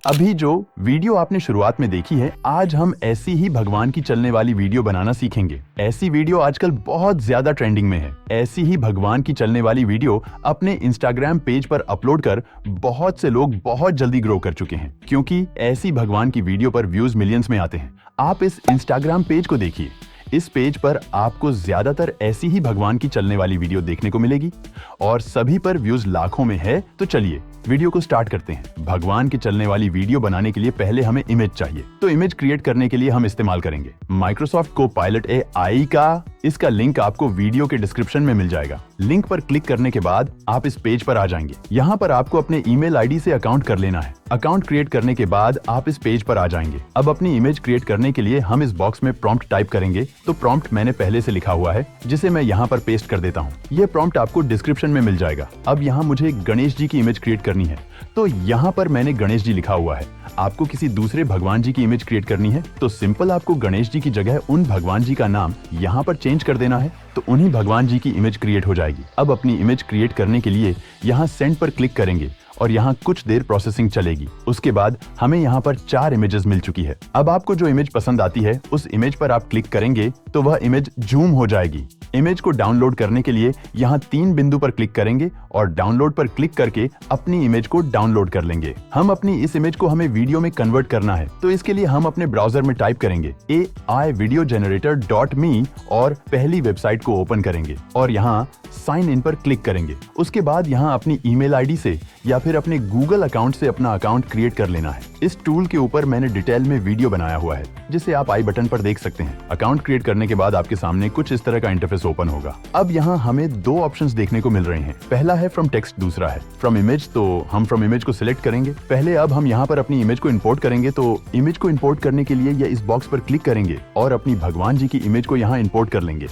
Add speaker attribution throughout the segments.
Speaker 1: अभी जो वीडियो आपने शुरुआत में देखी है, आज हम ऐसी ही भगवान की चलने वाली वीडियो बनाना सीखेंगे। ऐसी वीडियो आजकल बहुत ज्यादा ट्रेंडिंग में है। ऐसी ही भगवान की चलने वाली वीडियो अपने इंस्टाग्राम पेज पर अपलोड कर बहुत से लोग बहुत जल्दी ग्रो कर चुके हैं, क्योंकि ऐसी भगवान की वीडियो पर व्यूज मिलियंस में आते हैं। आप इस इंस्टाग्राम पेज को देखिए। इस पेज पर आपको ज्यादातर ऐसी ही भगवान की चलने वाली वीडियो देखने को मिलेगी और सभी पर व्यूज लाखों में है। तो चलिए वीडियो को स्टार्ट करते हैं। भगवान की चलने वाली वीडियो बनाने के लिए पहले हमें इमेज चाहिए, तो इमेज क्रिएट करने के लिए हम इस्तेमाल करेंगे माइक्रोसॉफ्ट कोपायलट AI का। इसका लिंक आपको वीडियो के डिस्क्रिप्शन में मिल जाएगा। लिंक पर क्लिक करने के बाद आप इस पेज पर आ जाएंगे। यहाँ पर आपको अपने ईमेल आईडी से अकाउंट कर लेना है। अकाउंट क्रिएट करने के बाद आप इस पेज पर आ जाएंगे। अब अपनी इमेज क्रिएट करने के लिए हम इस बॉक्स में प्रॉम्प्ट टाइप करेंगे। तो प्रॉम्प्ट मैंने पहले से लिखा हुआ है, जिसे मैं यहाँ पर पेस्ट कर देता हूँ। ये प्रॉम्प्ट आपको डिस्क्रिप्शन में मिल जाएगा। अब यहाँ मुझे गणेश जी की इमेज क्रिएट करनी है, तो यहाँ पर मैंने गणेश जी लिखा हुआ है। आपको किसी दूसरे भगवान जी की इमेज क्रिएट करनी है, तो सिंपल आपको गणेश जी की जगह उन भगवान जी का नाम यहाँ पर चेंज कर देना है, तो उन्हीं भगवान जी की इमेज क्रिएट हो जाएगी। अब अपनी इमेज क्रिएट करने के लिए यहाँ सेंड पर क्लिक करेंगे और यहाँ कुछ देर प्रोसेसिंग चलेगी। उसके बाद हमें यहाँ पर 4 इमेजेस मिल चुकी है। अब आपको जो इमेज पसंद आती है उस इमेज पर आप क्लिक करेंगे तो वह इमेज जूम हो जाएगी। इमेज को डाउनलोड करने के लिए यहाँ 3 बिंदु पर क्लिक करेंगे और डाउनलोड पर क्लिक करके अपनी इमेज को डाउनलोड कर लेंगे। हम अपनी इस इमेज को हमें वीडियो में कन्वर्ट करना है, तो इसके लिए हम अपने ब्राउजर में टाइप करेंगे aivideogenerator.me और पहली वेबसाइट को ओपन करेंगे और यहाँ साइन इन पर क्लिक करेंगे। उसके बाद यहाँ अपनी ईमेल आईडी से या फिर अपने गूगल अकाउंट से अपना अकाउंट क्रिएट कर लेना है। इस टूल के ऊपर मैंने डिटेल में वीडियो बनाया हुआ है, जिसे आप आई बटन पर देख सकते हैं। अकाउंट क्रिएट करने के बाद आपके सामने कुछ इस तरह का इंटरफेस ओपन होगा। अब यहाँ हमें 2 ऑप्शंस देखने को मिल रहे हैं। पहला है फ्रॉम टेक्स्ट, दूसरा है फ्रॉम इमेज। तो हम फ्रॉम इमेज को सिलेक्ट करेंगे। पहले अब हम यहाँ पर अपनी इमेज को इंपोर्ट करेंगे, तो इमेज को इंपोर्ट करने के लिए इस बॉक्स पर क्लिक करेंगे और अपनी भगवान जी की इमेज को यहाँ इंपोर्ट कर लेंगे।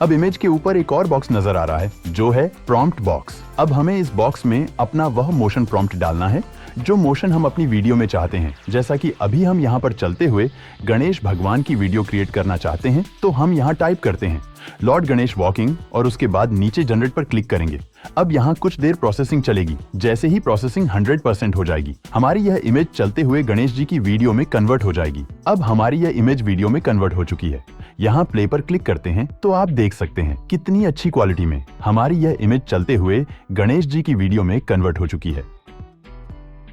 Speaker 1: अब इमेज के ऊपर एक और बॉक्स नजर आ रहा है, जो है प्रॉम्प्ट बॉक्स। अब हमें इस बॉक्स में अपना वह मोशन प्रॉम्प्ट डालना है जो मोशन हम अपनी वीडियो में चाहते हैं। जैसा कि अभी हम यहाँ पर चलते हुए गणेश भगवान की वीडियो क्रिएट करना चाहते हैं, तो हम यहाँ टाइप करते हैं लॉर्ड गणेश वॉकिंग और उसके बाद नीचे जनरेट पर क्लिक करेंगे। अब यहाँ कुछ देर प्रोसेसिंग चलेगी। जैसे ही प्रोसेसिंग 100% हो जाएगी, हमारी यह इमेज चलते हुए गणेश जी की वीडियो में कन्वर्ट हो जाएगी। अब हमारी यह इमेज वीडियो में कन्वर्ट हो चुकी है। यहाँ प्ले पर क्लिक करते हैं तो आप देख सकते हैं कितनी अच्छी क्वालिटी में हमारी यह इमेज चलते हुए गणेश जी की वीडियो में कन्वर्ट हो चुकी है।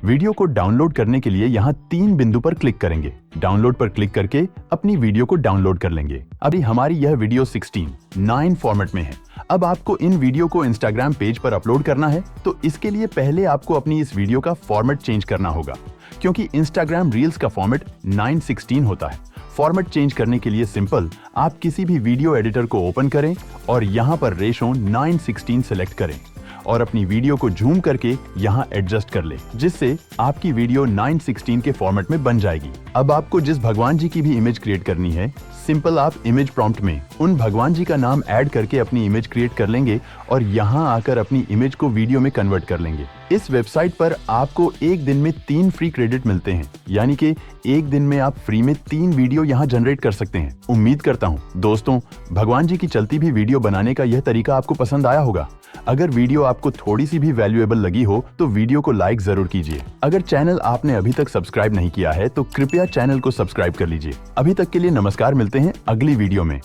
Speaker 1: वीडियो को डाउनलोड करने के लिए यहाँ 3 बिंदु पर क्लिक करेंगे। डाउनलोड पर क्लिक करके अपनी वीडियो को डाउनलोड कर लेंगे। अभी हमारी यह वीडियो 16:9 फॉर्मेट में है। अब आपको इन वीडियो को इंस्टाग्राम पेज पर अपलोड करना है, तो इसके लिए पहले आपको अपनी इस वीडियो का फॉर्मेट चेंज करना होगा, क्योंकि इंस्टाग्राम रील्स का फॉर्मेट 9:16 होता है। फॉर्मेट चेंज करने के लिए सिंपल आप किसी भी वीडियो एडिटर को ओपन करें और यहाँ पर रेशो 9:16 सेलेक्ट करें और अपनी वीडियो को जूम करके यहाँ एडजस्ट कर ले, जिससे आपकी वीडियो 9:16 के फॉर्मेट में बन जाएगी। अब आपको जिस भगवान जी की भी इमेज क्रिएट करनी है, सिंपल आप इमेज प्रॉम्प्ट में उन भगवान जी का नाम ऐड करके अपनी इमेज क्रिएट कर लेंगे और यहाँ आकर अपनी इमेज को वीडियो में कन्वर्ट कर लेंगे। इस वेबसाइट पर आपको एक दिन में 3 फ्री क्रेडिट मिलते हैं, यानी कि एक दिन में आप फ्री में 3 वीडियो यहाँ जनरेट कर सकते हैं। उम्मीद करता हूँ दोस्तों, भगवान जी की चलती भी वीडियो बनाने का यह तरीका आपको पसंद आया होगा। अगर वीडियो आपको थोड़ी सी भी वैल्यूएबल लगी हो तो वीडियो को लाइक जरूर कीजिए। अगर चैनल आपने अभी तक सब्सक्राइब नहीं किया है तो कृपया चैनल को सब्सक्राइब कर लीजिए। अभी तक के लिए नमस्कार, मिलते हैं अगली वीडियो में।